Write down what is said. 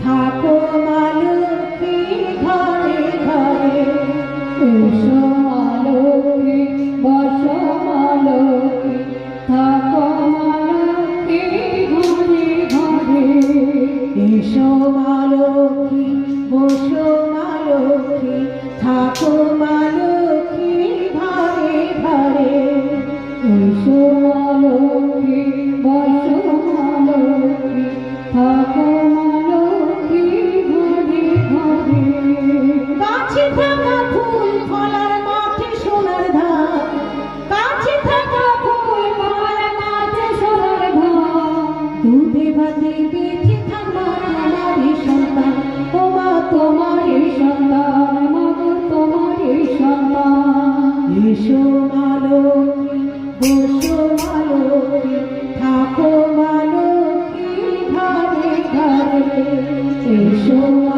থাকো মা লক্ষ্মী ঘরে ঘরে। এসো মা লক্ষ্মী, বসো মা লক্ষ্মী, থাকো মা লক্ষ্মী ঘরে ঘরে। এসো মা লক্ষ্মী, বসো মা লক্ষ্মী, থাকো মা লক্ষ্মী ঘরে ঘরে। এসো মা লক্ষ্মী, বসো মা লক্ষ্মী, থাকো মা লক্ষ্মী ঘরে ঘরে। গাছে থাকা ফুল ফলার মাঠে সোনার ধান, গাছে থাকা ফুল ফলার মাঠে সোনার ধান। দুধে ভাতে বেঁচে থাকা আমারই সন্তান, ও মা তোমারই সন্তান, মা গো তোমারই সন্তান। এসো মা লক্ষ্মী, বসো মা লক্ষ্মী, থাকো মা লক্ষ্মী ঘরে ঘরে। এসো মা